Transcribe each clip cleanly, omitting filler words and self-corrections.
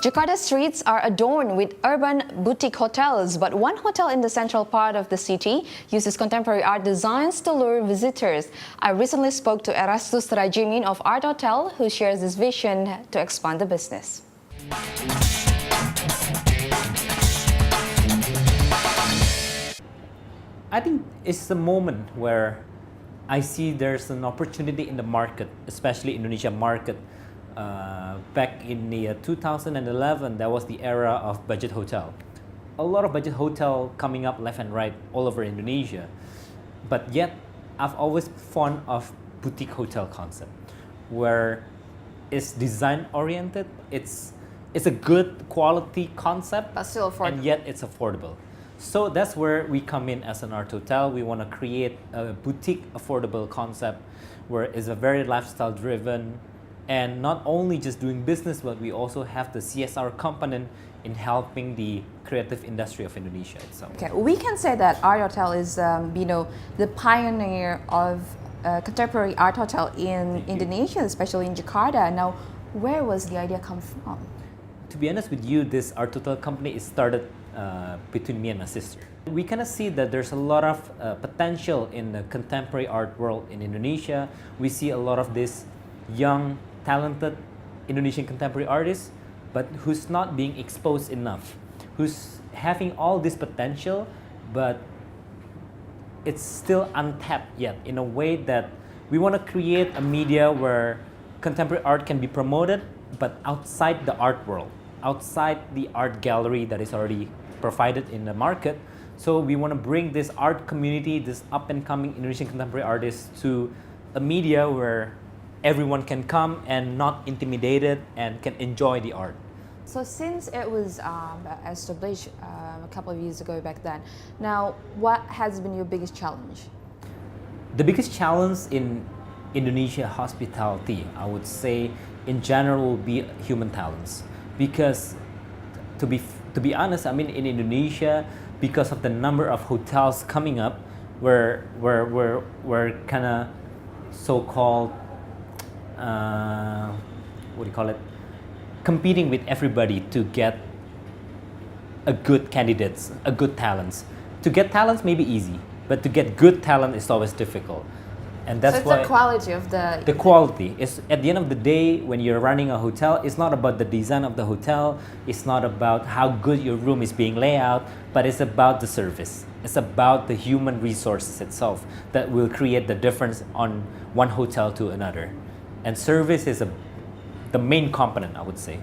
Jakarta streets are adorned with urban boutique hotels, but one hotel in the central part of the city uses contemporary art designs to lure visitors. I recently spoke to Erastus Radjimin of Artotel, who shares his vision to expand the business. I think it's the moment where I see there's an opportunity in the market, especially Indonesia market. Back in the 2011, that was the era of budget hotel. A lot of budget hotel coming up left and right all over Indonesia. But yet, I've always fond of boutique hotel concept, where it's design oriented. It's a good quality concept, But still affordable. and yet it's affordable. So that's where we come in as an Artotel. We want to create a boutique affordable concept where it's a very lifestyle driven, and not only just doing business, but we also have the CSR component in helping the creative industry of Indonesia itself. Okay, we can say that Artotel is, the pioneer of contemporary art hotel in Indonesia, especially in Jakarta. Now, where was the idea come from? To be honest with you, this Artotel company is started between me and my sister. We kind of see that there's a lot of potential in the contemporary art world in Indonesia. We see a lot of these young, talented Indonesian contemporary artists, but who's not being exposed enough, who's having all this potential, but it's still untapped yet, in a way that we want to create a media where contemporary art can be promoted, but outside the art world, outside the art gallery that is already provided in the market. So we want to bring this art community, this up and coming Indonesian contemporary artists, to a media where everyone can come and not intimidated and can enjoy the art. So since it was established a couple of years ago back then, now what has been your biggest challenge? The biggest challenge in Indonesia hospitality, I would say, in general, will be human talents. Because to be honest, I mean, in Indonesia, because of the number of hotels coming up, we're kind of so-called competing with everybody to get a good candidates, a good talents. To get talents may be easy, but to get good talent is always difficult. And that's So it's why the quality of the quality is, at the end of the day, when you're running a hotel, it's not about the design of the hotel, it's not about how good your room is being laid out, but it's about the service. It's about the human resources itself that will create the difference on one hotel to another. And service is the main component, I would say.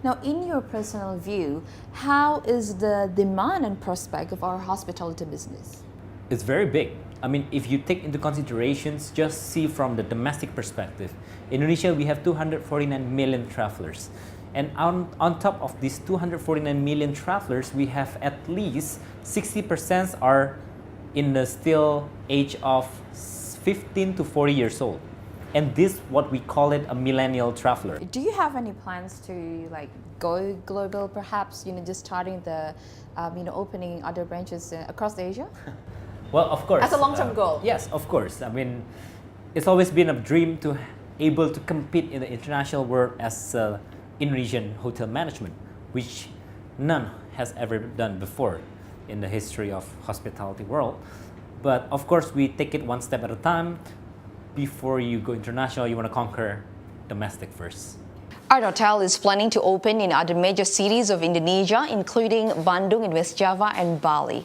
Now, in your personal view, how is the demand and prospect of our hospitality business? It's very big. I mean, if you take into considerations, just see from the domestic perspective. Indonesia, we have 249 million travelers. And on top of these 249 million travelers, we have at least 60% are in the still age of 15 to 40 years old. And this, what we call it, a millennial traveler. Do you have any plans to go global, perhaps? Just starting the, opening other branches across Asia? Well, of course. As a long-term goal. Yes, of course. I mean, it's always been a dream to able to compete in the international world as Indonesian hotel management, which none has ever done before in the history of hospitality world. But of course, we take it one step at a time. Before you go international, you want to conquer domestic first. Artotel is planning to open in other major cities of Indonesia, including Bandung in West Java and Bali.